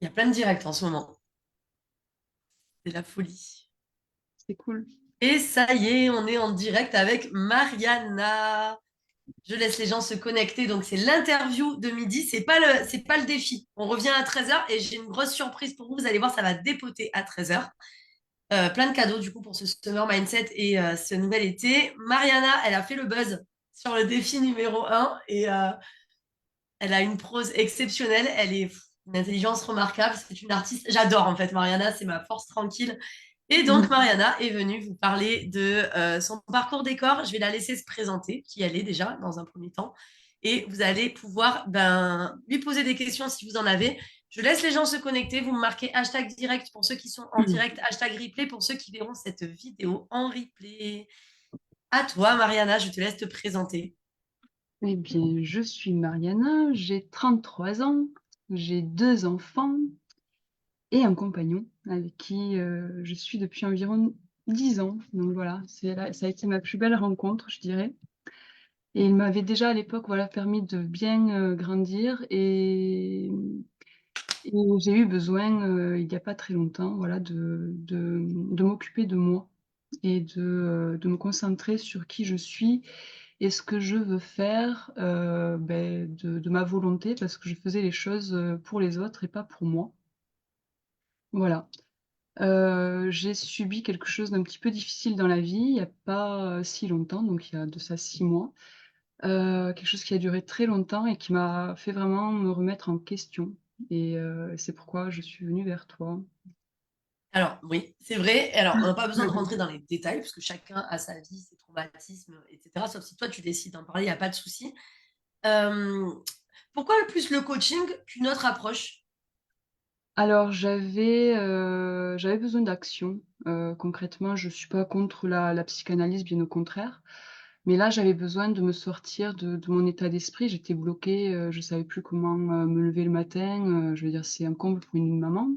Il y a plein de directs en ce moment. C'est la folie. C'est cool. Et ça y est, on est en direct avec Mariana. Je laisse les gens se connecter. Donc, c'est l'interview de midi. C'est pas le défi. On revient à 13h et j'ai une grosse surprise pour vous. Vous allez voir, ça va dépoter à 13h. Plein de cadeaux, du coup, pour ce Summer Mindset et ce nouvel été. Mariana, elle a fait le buzz sur le défi numéro 1 et elle a une prose exceptionnelle. Elle est une intelligence remarquable. C'est une artiste. J'adore, en fait, Mariana. C'est ma force tranquille. Et donc, Mariana est venue vous parler de son parcours décor. Je vais la laisser se présenter, qui elle est déjà, dans un premier temps. Et vous allez pouvoir lui poser des questions si vous en avez. Je laisse les gens se connecter. Vous me marquez hashtag direct pour ceux qui sont en direct, hashtag replay pour ceux qui verront cette vidéo en replay. À toi, Mariana, je te laisse te présenter. Eh bien, je suis Mariana, j'ai 33 ans, j'ai 2 enfants et un compagnon avec qui je suis depuis environ 10 ans. Donc voilà, ça a été ma plus belle rencontre, je dirais. Et il m'avait déjà à l'époque voilà, permis de bien grandir et j'ai eu besoin, il n'y a pas très longtemps, voilà, de m'occuper de moi et de me concentrer sur qui je suis et ce que je veux faire, de ma volonté parce que je faisais les choses, pour les autres et pas pour moi. Voilà. J'ai subi quelque chose d'un petit peu difficile dans la vie, il y a pas, si longtemps, donc il y a de ça 6 mois. Quelque chose qui a duré très longtemps et qui m'a fait vraiment me remettre en question et c'est pourquoi je suis venue vers toi. Alors, oui, c'est vrai. Alors, on n'a pas besoin de rentrer dans les détails, parce que chacun a sa vie, ses traumatismes, etc. Sauf si toi, tu décides d'en parler, il n'y a pas de souci. Euh, Pourquoi plus le coaching qu'une autre approche? Alors j'avais besoin d'action. Concrètement, je suis pas contre la psychanalyse, bien au contraire. Mais là, j'avais besoin de me sortir de mon état d'esprit. J'étais bloquée, je savais plus comment, me lever le matin, je veux dire, c'est un comble pour une maman.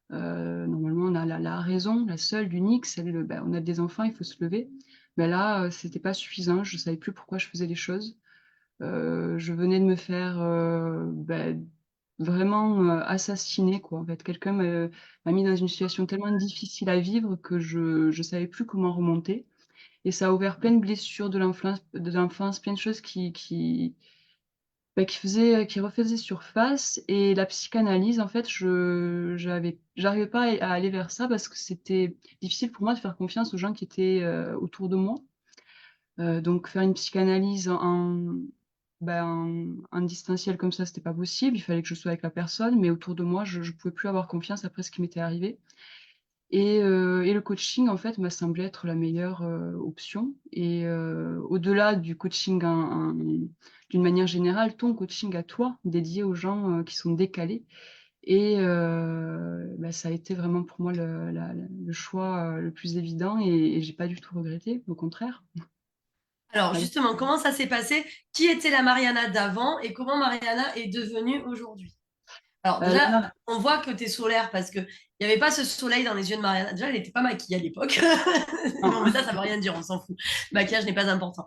Normalement, on a la raison, la seule, l'unique, celle, on a des enfants, il faut se lever. Mais là, c'était pas suffisant, je savais plus pourquoi je faisais les choses. Je venais de me faire, vraiment, assassiner quoi. En fait, quelqu'un m'a mis dans une situation tellement difficile à vivre que je savais plus comment remonter et ça a ouvert plein de blessures de l'enfance, plein de choses qui refaisaient surface et la psychanalyse, en fait, j'arrivais pas à aller vers ça parce que c'était difficile pour moi de faire confiance aux gens qui étaient, autour de moi. Donc faire une psychanalyse en distanciel comme ça, c'était pas possible. Il fallait que je sois avec la personne, mais autour de moi, je pouvais plus avoir confiance après ce qui m'était arrivé et le coaching, en fait, m'a semblé être la meilleure, option et au-delà du coaching d'une manière générale, ton coaching à toi, dédié aux gens, qui sont décalés et ça a été vraiment pour moi le choix, le plus évident et j'ai pas du tout regretté, au contraire. Alors, Avec justement, comment ça s'est passé? Qui était la Mariana d'avant et comment Mariana est devenue aujourd'hui? Alors, déjà, là on voit que tu es solaire parce qu'il n'y avait pas ce soleil dans les yeux de Mariana. Déjà, elle n'était pas maquillée à l'époque. Non, mais ça ne veut rien dire, on s'en fout. Le maquillage n'est pas important.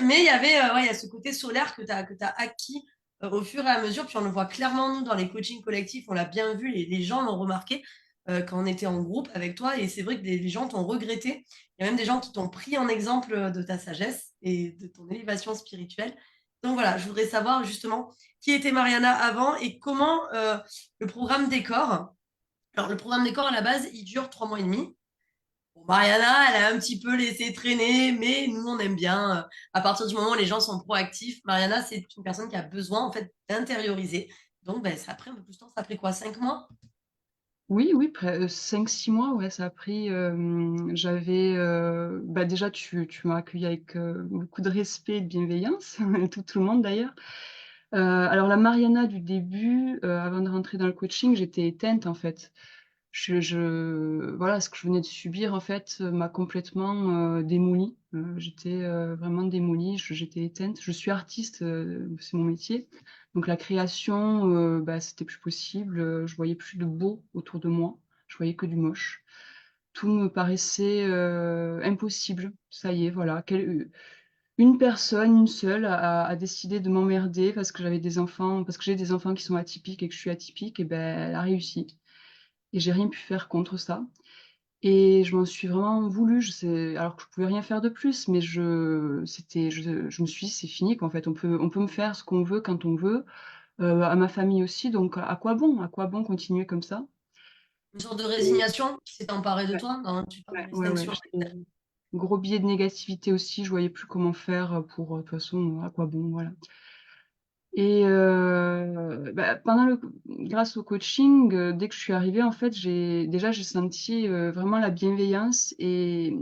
Mais il y avait ouais, il y a ce côté solaire que tu as acquis au fur et à mesure. Puis on le voit clairement, nous, dans les coachings collectifs, on l'a bien vu, les gens l'ont remarqué quand on était en groupe avec toi. Et c'est vrai que des gens t'ont regretté. Il y a même des gens qui t'ont pris en exemple de ta sagesse et de ton élévation spirituelle. Donc voilà, je voudrais savoir justement qui était Mariana avant et comment le programme décor. Alors, le programme décor, à la base, il dure 3 mois et demi. Bon, Mariana, elle a un petit peu laissé traîner, mais nous, on aime bien. À partir du moment où les gens sont proactifs, Mariana, c'est une personne qui a besoin, en fait, d'intérioriser. Donc, ben, ça a pris un peu plus de temps. Ça a pris quoi, 5 mois? oui, oui, 5-6 mois, ouais, ça a pris, j'avais, déjà tu m'as accueillie avec, beaucoup de respect et de bienveillance, tout le monde d'ailleurs. Alors la Mariana du début, avant de rentrer dans le coaching, j'étais éteinte en fait. Voilà, ce que je venais de subir en fait, m'a complètement, démolie. J'étais, vraiment démolie, j'étais éteinte. Je suis artiste, c'est mon métier, donc la création, c'était plus possible, je voyais plus de beau autour de moi, je voyais que du moche. Tout me paraissait, impossible. Ça y est, voilà, Une personne, une seule, a décidé de m'emmerder parce que j'ai des enfants qui sont atypiques et que je suis atypique, et ben, elle a réussi et j'ai rien pu faire contre ça et je m'en suis vraiment voulu. Alors que je pouvais rien faire de plus, mais je me suis dit: «C'est fini quoi, en fait, on peut me faire ce qu'on veut quand on veut, à ma famille aussi, donc à quoi bon? À quoi bon continuer comme ça?» Une sorte de Et résignation qui s'est emparée de ouais, toi? Non, tu parles de ouais, résignation. gros biais de négativité aussi, je voyais plus comment faire, de toute façon, à quoi bon, voilà. Et bah, grâce au coaching, dès que je suis arrivée, en fait, j'ai senti, vraiment la bienveillance et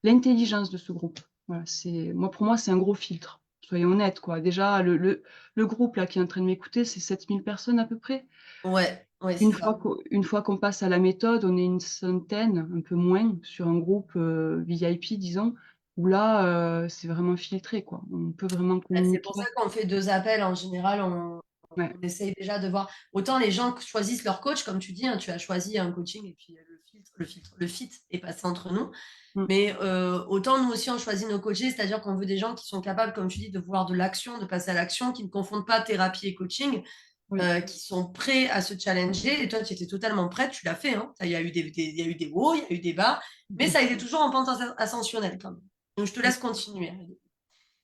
l'intelligence de ce groupe. Voilà, pour moi, c'est un gros filtre, soyons honnêtes, quoi. Déjà, le groupe là qui est en train de m'écouter, c'est 7 000 personnes à peu près. Ouais, ouais, c'est ça. Une fois qu'on passe à la méthode, on est une centaine, un peu moins, sur un groupe, VIP disons, où là, c'est vraiment filtré, quoi. On peut vraiment C'est pour ça communiquer. qu'on fait 2 appels. En général, Ouais. on essaye déjà de voir. Autant les gens choisissent leur coach, comme tu dis, hein, tu as choisi un coaching et puis le fit est passé entre nous. Mmh. Mais autant nous aussi, on choisit nos coachés, c'est-à-dire qu'on veut des gens qui sont capables, comme tu dis, de voir de l'action, de passer à l'action, qui ne confondent pas thérapie et coaching, Oui. qui sont prêts à se challenger. Et toi, tu étais totalement prête, tu l'as fait. Hein. Il y a eu il y a eu des hauts, il y a eu des bas, mais ça a été toujours en pente ascensionnelle quand même. Donc, je te laisse continuer.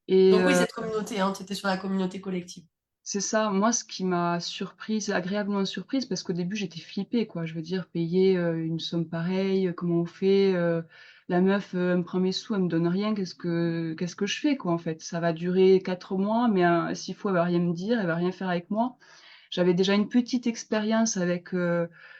Et Donc oui, cette communauté, hein, tu étais sur la communauté collective. c'est ça, moi, ce qui m'a surprise, agréablement surprise, parce qu'au début, j'étais flippée, quoi. Je veux dire, payer, une somme pareille, comment on fait? La meuf, elle me prend mes sous, elle me donne rien, qu'est-ce que je fais, quoi, en fait? Ça va durer 4 mois, mais s'il faut, elle va rien me dire, elle va rien faire avec moi. J'avais déjà une petite expérience avec,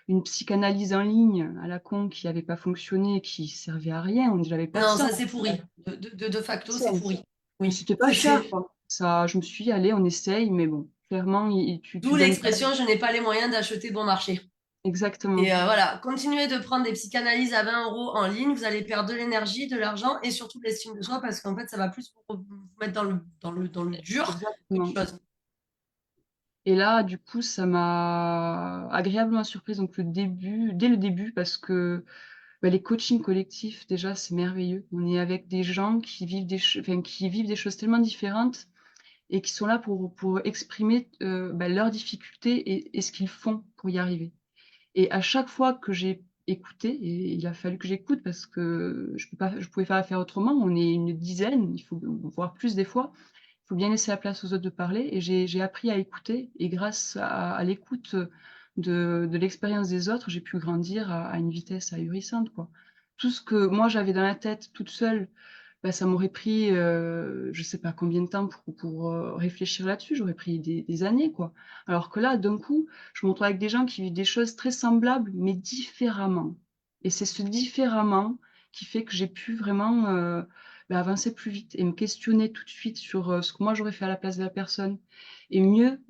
une psychanalyse en ligne à la con qui avait pas fonctionné, qui servait à rien, j'avais Non, personne. ça c'est pourri. De facto, c'est pourri. Mais Oui. c'était pas cher, quoi. Ça, je me suis dit: «Allez, on essaye», mais bon, clairement, tu D'où donnes pas l'expression, je n'ai pas les moyens d'acheter bon marché. Et exactement. voilà, continuez de prendre des psychanalyses à 20 € en ligne, vous allez perdre de l'énergie, de l'argent et surtout de l'estime de soi parce qu'en fait, ça va plus vous mettre dans le dur qu'autre Exactement. chose. Et là, du coup, ça m'a agréablement surprise, donc dès le début, parce que, bah, les coachings collectifs, déjà, c'est merveilleux. On est avec des gens qui vivent des choses tellement différentes et qui sont là pour exprimer, bah, leurs difficultés et ce qu'ils font pour y arriver. Et à chaque fois que j'ai écouté, et il a fallu que j'écoute parce que je pouvais pas faire autrement, on est une dizaine, il faut voire plus des fois. Il faut bien laisser la place aux autres de parler et j'ai appris à écouter et grâce à l'écoute, de l'expérience des autres, j'ai pu grandir à une vitesse ahurissante, quoi. Tout ce que moi j'avais dans la tête toute seule, bah, ça m'aurait pris, je sais pas combien de temps pour réfléchir là-dessus, j'aurais pris des années, quoi. Alors que là, d'un coup, je me retrouve avec des gens qui vivent des choses très semblables, mais différemment. Et c'est ce différemment qui fait que j'ai pu vraiment, bah, avancer plus vite et me questionner tout de suite sur, ce que moi j'aurais fait à la place de la personne et mieux,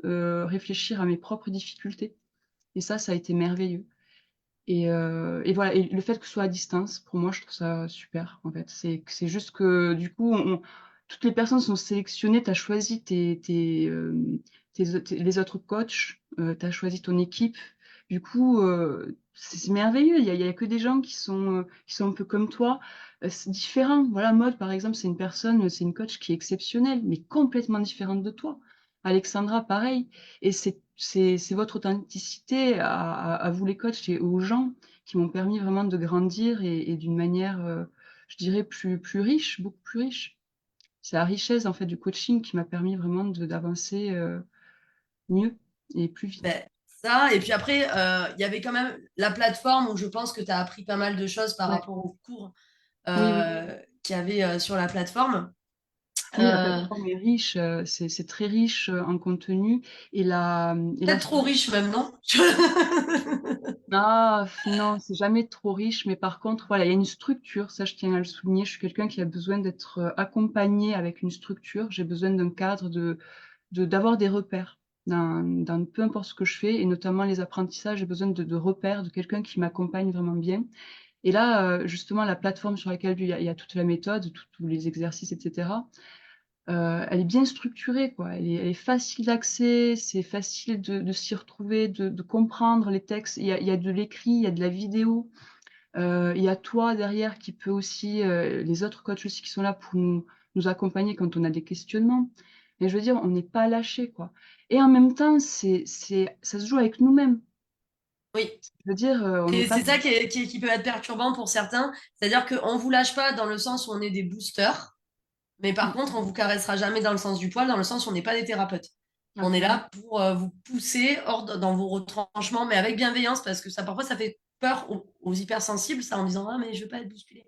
réfléchir à mes propres difficultés. Et ça a été merveilleux. Et voilà, et le fait que ce soit à distance, pour moi, je trouve ça super, en fait. C'est juste que du coup, on toutes les personnes sont sélectionnées, tu as choisi les autres coachs, tu as choisi ton équipe. Du coup, c'est merveilleux. Il y a que des gens qui sont un peu comme toi. C'est différent. Voilà, Maud, par exemple, c'est une coach qui est exceptionnelle, mais complètement différente de toi. Alexandra, pareil. Et c'est votre authenticité à vous les coachs et aux gens qui m'ont permis vraiment de grandir et d'une manière, je dirais plus riche, beaucoup plus riche. C'est la richesse en fait du coaching qui m'a permis vraiment d'avancer, mieux et plus vite. Ben, ça, et puis après, il y avait quand même la plateforme où je pense que tu as appris pas mal de choses par Ouais. rapport aux cours Oui, oui, oui. qu'il y avait sur la plateforme. Oui, la Euh, plateforme est riche, c'est très riche, en contenu et la Peut-être trop structure. riche même, non? Ah non, c'est jamais trop riche, mais par contre, voilà, il y a une structure, ça je tiens à le souligner. Je suis quelqu'un qui a besoin d'être, accompagné avec une structure. J'ai besoin d'un cadre d'avoir des repères dans peu importe ce que je fais et notamment les apprentissages, j'ai besoin de repères, de quelqu'un qui m'accompagne vraiment bien. Et là, justement, la plateforme sur laquelle il y a toute la méthode, tous les exercices et cetera, elle est bien structurée, quoi. Elle est facile d'accès, c'est facile de s'y retrouver, de comprendre les textes. Il y a de l'écrit, il y a de la vidéo. Il y a toi derrière qui peut aussi, les autres coachs aussi qui sont là pour nous accompagner quand on a des questionnements. Mais je veux dire, on n'est pas lâchés, quoi. Et en même temps, ça se joue avec nous-mêmes. Oui. Je veux dire, on n'est Et pas c'est ça qui peut être perturbant pour certains. C'est-à-dire qu'on ne vous lâche pas dans le sens où on est des boosters, mais par mmh, contre, on vous caressera jamais dans le sens du poil, dans le sens où on n'est pas des thérapeutes. ah On est clairement. là pour vous pousser dans vos retranchements, mais avec bienveillance, parce que ça, parfois, ça fait peur aux hypersensibles, ça, en disant, ah, mais je veux pas être bousculé.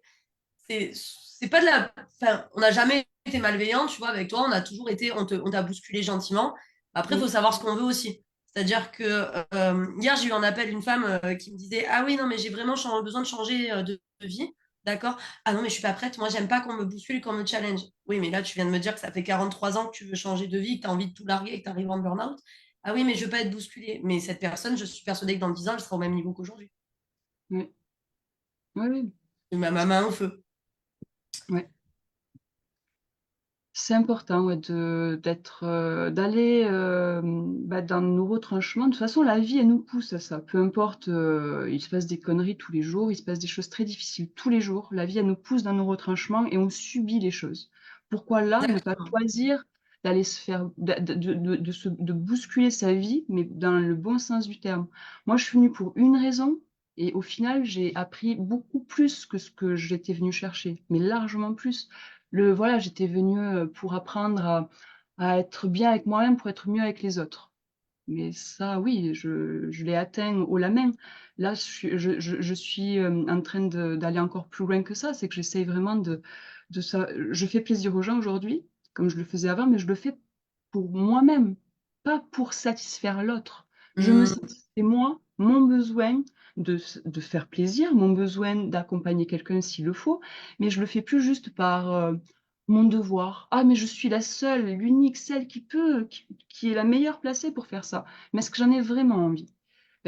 C'est pas de la. Enfin, on n'a jamais été malveillant, tu vois, avec toi, on a toujours été, on t'a bousculé gentiment. Après, il faut Mmh, savoir ce qu'on veut aussi. C'est-à-dire que hier, j'ai eu un appel d'une femme qui me disait, ah oui, non, mais j'ai vraiment besoin de changer de vie. D'accord? Ah non, mais je suis pas prête. Moi, j'aime pas qu'on me bouscule, qu'on me challenge. Oui, mais là, tu viens de me dire que ça fait 43 ans que tu veux changer de vie, que tu as envie de tout larguer et que tu arrives en burn-out. Ah oui, mais je veux pas être bousculée. Mais cette personne, je suis persuadée que dans 10 ans, elle sera au même niveau qu'aujourd'hui. oui. Oui, oui. Ma main au feu. Ouais. C'est important, ouais, d'aller, bah, dans nos retranchements. De toute façon, la vie, elle nous pousse à ça. Peu importe, il se passe des conneries tous les jours, il se passe des choses très difficiles tous les jours. La vie, elle nous pousse dans nos retranchements et on subit les choses. Pourquoi là, ne pas Exactement. choisir d'aller se faire de bousculer sa vie, mais dans le bon sens du terme? Moi, je suis venue pour une raison et au final, j'ai appris beaucoup plus que ce que j'étais venue chercher, mais largement plus. Voilà, j'étais venue, pour apprendre à être bien avec moi-même, pour être mieux avec les autres. Mais ça, oui, je l'ai atteint haut la main. Là, je suis, en train d'aller encore plus loin que ça. C'est que j'essaye vraiment de ça je fais plaisir aux gens aujourd'hui, comme je le faisais avant, mais je le fais pour moi-même, pas pour satisfaire l'autre. Je me Hmm. satisfais moi, mon besoin de faire plaisir, mon besoin d'accompagner quelqu'un s'il le faut, mais je le fais plus juste par, mon devoir. «Ah mais je suis la seule, l'unique, celle qui est la meilleure placée pour faire ça. Mais est-ce que j'en ai vraiment envie?»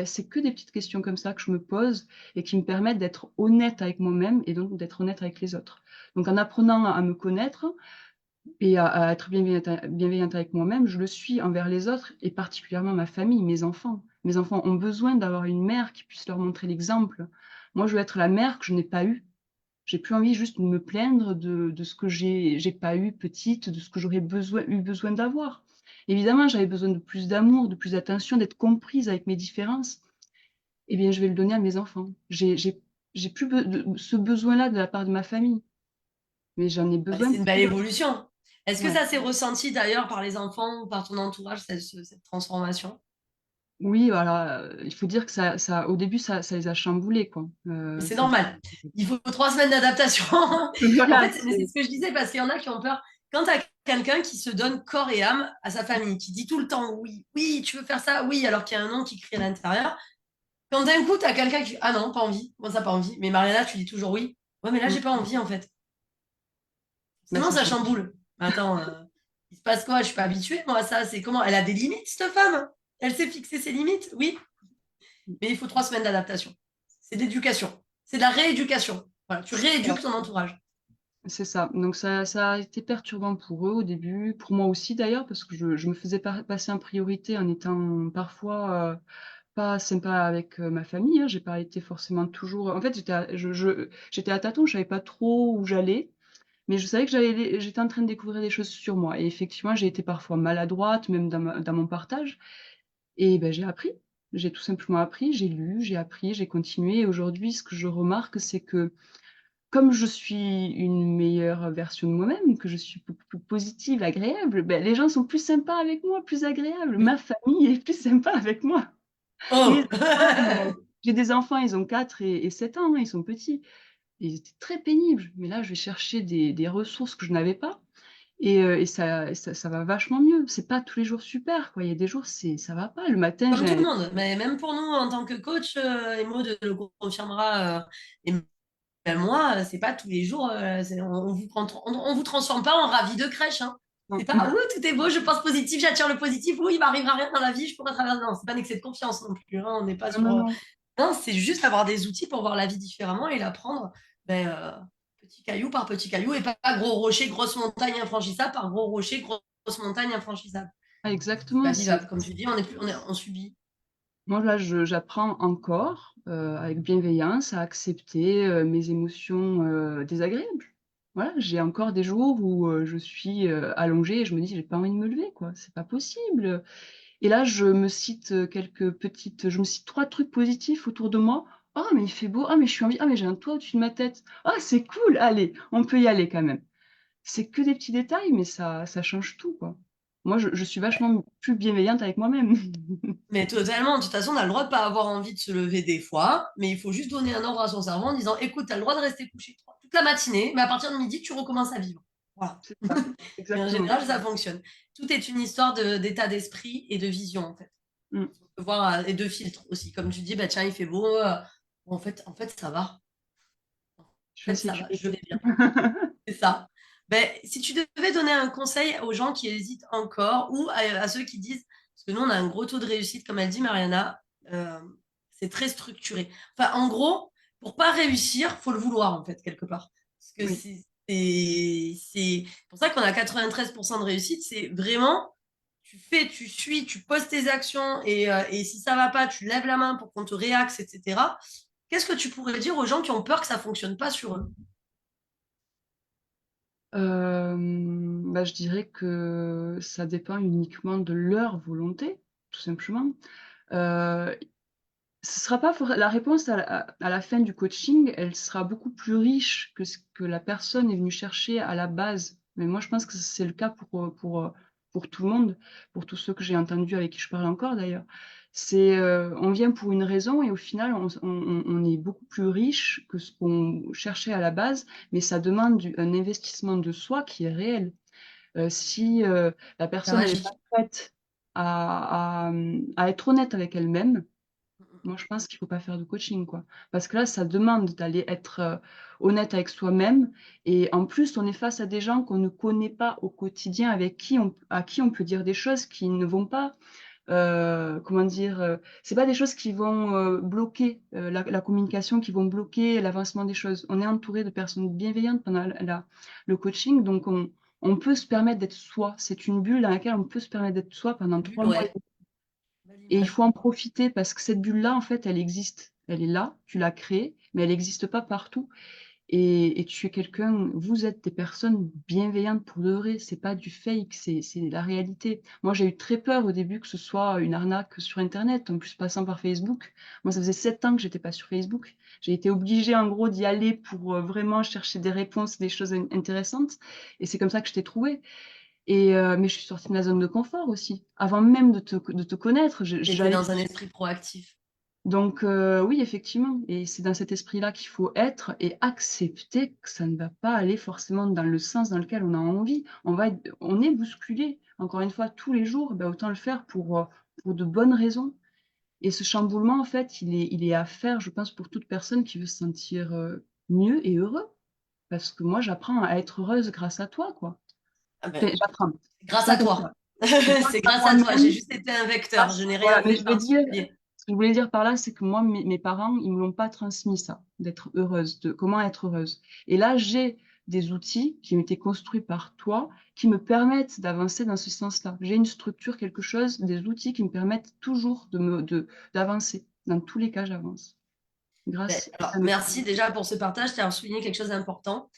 C'est que des petites questions comme ça que je me pose et qui me permettent d'être honnête avec moi-même et donc d'être honnête avec les autres. Donc en apprenant à me connaître et à être bienveillante avec moi-même, je le suis envers les autres et particulièrement ma famille, mes enfants. Mes enfants ont besoin d'avoir une mère qui puisse leur montrer l'exemple. Moi, je veux être la mère que je n'ai pas eue. J'ai plus envie juste de me plaindre de ce que j'ai pas eu petite, de ce que j'aurais besoin d'avoir. Évidemment, j'avais besoin de plus d'amour, de plus d'attention, d'être comprise avec mes différences. Eh bien, je vais le donner à mes enfants. J'ai plus ce besoin-là de la part de ma famille, mais j'en ai Ouais, besoin c'est une pour belle tout le reste. évolution. Est-ce que Ouais. ça s'est ressenti d'ailleurs par les enfants ou par ton entourage, cette transformation? Oui, voilà, il faut dire que au début, ça les a chamboulés, quoi. C'est Ça normal. Il faut 3 semaines d'adaptation. En voilà, fait, mais c'est ce que je disais parce qu'il y en a qui ont peur. Quand tu as quelqu'un qui se donne corps et âme à sa famille, qui dit tout le temps oui, oui, tu veux faire ça, oui, alors qu'il y a un non qui crie à l'intérieur. Quand d'un coup, tu as quelqu'un qui dit ah non, pas envie, moi ça pas envie. Mais Mariana, tu dis toujours oui. Ouais, mais là, j'ai mmh, pas envie en fait. bah, Sinon, ça ça change. chamboule. Attends, il se passe quoi? Je suis pas habituée, moi, à ça. C'est comment? Elle a des limites, cette femme? Elle sait fixer ses limites? Oui, mais il faut 3 semaines d'adaptation. C'est de l'éducation. C'est de la rééducation. Voilà, tu rééduques ton entourage. C'est ça. Donc ça a été perturbant pour eux au début, pour moi aussi d'ailleurs, parce que je me faisais passer en priorité en étant parfois, pas sympa avec, ma famille, hein. J'ai pas été forcément toujours en fait, j'étais à tâtons, je savais pas trop où j'allais, mais je savais que j'étais en train de découvrir des choses sur moi et effectivement, j'ai été parfois maladroite, même dans mon partage et ben j'ai appris. J'ai tout simplement appris, j'ai lu, j'ai appris, j'ai continué et aujourd'hui, ce que je remarque, c'est que comme je suis une meilleure version de moi-même, que je suis beaucoup plus positive, agréable, ben les gens sont plus sympas avec moi, plus agréables. Ma Oui. famille est plus sympa avec moi. Mes Oh. enfants, j'ai des enfants, ils ont 4 et 7 ans, hein, ils sont petits. Et ils étaient très pénibles, mais là, je vais chercher des ressources que je n'avais pas et ça va vachement mieux. C'est pas tous les jours super, quoi. Il y a des jours, ça va pas. Le matin, Comme tout le j'ai monde, mais même pour nous en tant que coach, et Maud le confirmera, et même moi, c'est pas tous les jours, on vous transforme pas en ravi de crèche, hein. C'est non, pas, tout est beau, je pense positif, j'attire le positif, oui, il m'arrivera rien dans la vie, je pourrais traverser. Non, c'est pas un excès de confiance non plus, hein, on n'est pas non, sur. non, non. Non, c'est juste avoir des outils pour voir la vie différemment et la prendre ben, petit caillou par petit caillou et pas gros rocher, grosse montagne infranchissable par gros rocher, grosse montagne infranchissable. Ah C'est pas exactement, vivable. Comme tu dis, on subit. Moi, là, j'apprends encore, avec bienveillance, à accepter, mes émotions, désagréables. Voilà, j'ai encore des jours où, je suis, allongée et je me dis: «J'ai pas envie de me lever, quoi, c'est pas possible». Et là, je me cite 3 trucs positifs autour de moi. «Ah mais il fait beau, ah mais je suis en vie, ah mais j'ai un toit au-dessus de ma tête. Ah c'est cool, allez, on peut y aller quand même». C'est que des petits détails, mais ça change tout, quoi. Moi, je suis vachement plus bienveillante avec moi-même. Mais totalement, de toute façon, on a le droit de pas avoir envie de se lever des fois, mais il faut juste donner un ordre à son cerveau en disant, écoute, tu as le droit de rester couché toute la matinée, mais à partir de midi, tu recommences à vivre. Voilà. C'est ça, Et en exactement. général, ça fonctionne. Tout est une histoire d'état d'esprit et de vision, en fait. Mmh. On peut voir, et de filtres aussi. Comme tu dis, bah, tiens, il fait beau. En fait, ça va. En Je suis en fait, ça va. Je sécurité. vais bien. C'est ça. Ben, si tu devais donner un conseil aux gens qui hésitent encore ou à ceux qui disent, parce que nous, on a un gros taux de réussite, comme elle dit, Mariana, euh, c'est très structuré. Enfin, en gros, pour pas réussir, faut le vouloir, en fait, quelque part. Parce que Oui. c'est pour ça qu'on a 93% de réussite. C'est vraiment, tu fais, tu suis, tu poses tes actions et si ça va pas, tu lèves la main pour qu'on te réaxe, etc. Qu'est-ce que tu pourrais dire aux gens qui ont peur que ça fonctionne pas sur eux? Bah, je dirais que ça dépend uniquement de leur volonté, tout simplement. Heu, Ce sera pas for la réponse à la fin du coaching, elle sera beaucoup plus riche que ce que la personne est venue chercher à la base. Mais moi, je pense que c'est le cas pour tout le monde, pour tous ceux que j'ai entendus avec qui je parle encore d'ailleurs. On vient pour une raison et au final, on est beaucoup plus riche que ce qu'on cherchait à la base, mais ça demande un investissement de soi qui est réel. Si, la C'est personne elle est pas magique. prête à être honnête avec elle-même, moi, je pense qu'il faut pas faire de coaching, quoi. Parce que là, ça demande d'aller être, honnête avec soi-même et en plus, on est face à des gens qu'on ne connaît pas au quotidien, à qui on peut dire des choses qui ne vont pas, comment dire? C'est pas des choses qui vont, bloquer, la communication, qui vont bloquer l'avancement des choses. On est entouré de personnes bienveillantes pendant le coaching, donc on peut se permettre d'être soi. C'est une bulle dans laquelle on peut se permettre d'être soi pendant 3 mois Ouais, belle et il image. faut en profiter parce que cette bulle-là, en fait, elle existe. Elle est là, tu l'as créée, mais elle existe pas partout et tu es quelqu'un vous êtes des personnes bienveillantes pour de vrai, c'est pas du fake, c'est la réalité. Moi, j'ai eu très peur au début que ce soit une arnaque sur internet, en plus passant par Facebook. Moi, ça faisait 7 ans que j'étais pas sur Facebook. J'ai été obligée, en gros, d'y aller pour, vraiment chercher des réponses, des choses intéressantes et c'est comme ça que je t'ai trouvée. Mais je suis sortie de ma zone de confort aussi. Avant même de te connaître, Tu étais j'allais dans un esprit proactif. donc oui, effectivement et c'est dans cet esprit-là qu'il faut être et accepter que ça ne va pas aller forcément dans le sens dans lequel on a envie. On est bousculé, encore une fois, tous les jours, bah, autant le faire pour de bonnes raisons et ce chamboulement, en fait, il est à faire, je pense, pour toute personne qui veut se sentir, mieux et heureux. Parce que moi, j'apprends à être heureuse grâce à toi, quoi. Ah Enfin, ben, j'apprends. C'est grâce pas à comme toi. ça. Grâce C'est à grâce à toi. J'ai moi-même, juste été un vecteur. Je grâce n'ai voilà, rien mais fait de je veux dire particulier. ce que je voulais dire par là, c'est que moi, mes parents, ils me l'ont pas transmis ça, d'être heureuse, de comment être heureuse et là, j'ai des outils qui ont été construits par toi, qui me permettent d'avancer dans ce sens-là. J'ai une structure, quelque chose, des outils qui me permettent toujours d'avancer. Dans tous les cas, j'avance Ben, grâce alors, à mes merci parents. déjà pour ce partage. Tu as souligné quelque chose d'important.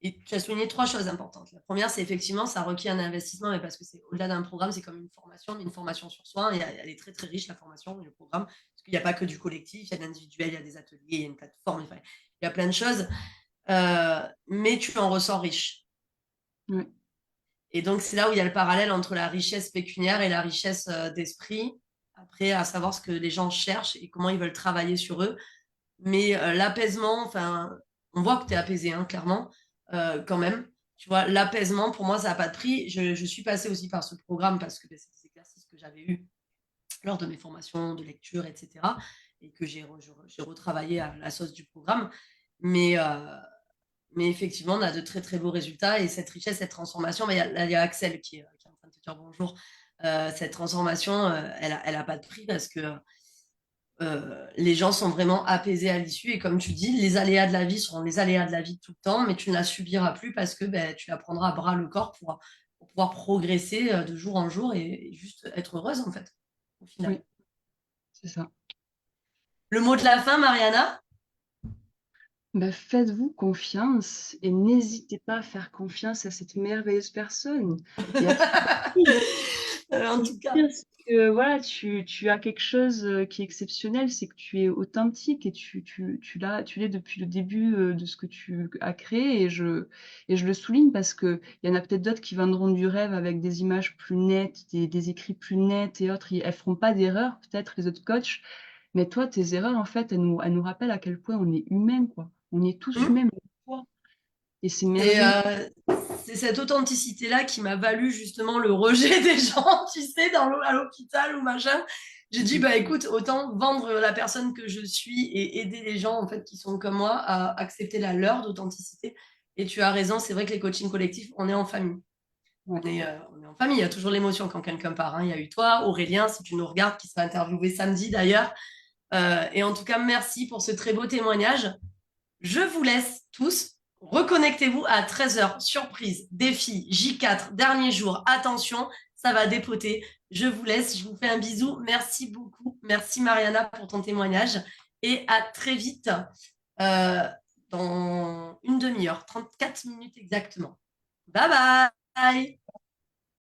Et tu as souligné trois choses importantes. La première, c'est effectivement, ça requiert un investissement, mais parce que c'est au-delà d'un programme, c'est comme une formation, mais une formation sur soi. Et elle est très, très riche, la formation, le programme, parce qu'il n'y a pas que du collectif, il y a de l'individuel, il y a des ateliers, il y a une plateforme, enfin, il y a plein de choses. Mais tu en ressors riche. Ouais, Et donc, c'est là où il y a le parallèle entre la richesse pécuniaire et la richesse d'esprit. Après, à savoir ce que les gens cherchent et comment ils veulent travailler sur eux. Mais l'apaisement, enfin, on voit que tu es apaisé, hein, clairement, quand même. Tu vois, l'apaisement, pour moi, ça n'a pas de prix. Je suis passée aussi par ce programme parce que ben, c'est des exercices que j'avais eus lors de mes formations de lecture, etc. Et que j'ai retravaillé à la sauce du programme. Mais, euh, mais effectivement, on a de très, très beaux résultats. Et cette richesse, cette transformation, mais il y a Axel qui est en train de te dire bonjour. Cette transformation, elle a pas de prix parce que les gens sont vraiment apaisés à l'issue. Et comme tu dis, les aléas de la vie seront les aléas de la vie tout le temps, mais tu ne la subiras plus parce que ben, tu la prendras à bras le corps pour pouvoir progresser de jour en jour et juste être heureuse, en fait, au final. oui, c'est ça. Le mot de la fin, Mariana? Bah, faites-vous confiance et n'hésitez pas à faire confiance à cette merveilleuse personne et à faire En le tout cas. pire, c'est que voilà, tu as quelque chose qui est exceptionnel, c'est que tu es authentique et tu l'es depuis le début de ce que tu as créé et je le souligne parce qu'il y en a peut-être d'autres qui vendront du rêve avec des images plus nettes, des écrits plus nets et autres. Elles feront pas d'erreurs, peut-être les autres coachs, mais toi, tes erreurs, en fait, elles nous rappellent à quel point on est humain, quoi. On est tous Hmm. humains, même toi. Et c'est Et merveilleux. c'est cette authenticité-là qui m'a valu justement le rejet des gens, tu sais, à l'hôpital ou machin. J'ai dit, bah écoute, autant vendre la personne que je suis et aider les gens en fait qui sont comme moi à accepter leur d'authenticité. Et tu as raison, c'est vrai que les coachings collectifs, on est en famille. Ouais. On est en famille, il y a toujours l'émotion quand quelqu'un part, hein. Il y a eu toi, Aurélien, si tu nous regardes, qui sera interviewé samedi d'ailleurs. Et en tout cas, merci pour ce très beau témoignage. Je vous laisse tous. Reconnectez-vous à 13h. Surprise, défi, J4, dernier jour. Attention, ça va dépoter. Je vous laisse. Je vous fais un bisou. Merci beaucoup. Merci Mariana pour ton témoignage. Et à très vite euh, dans une demi-heure, 34 minutes exactement. Bye bye.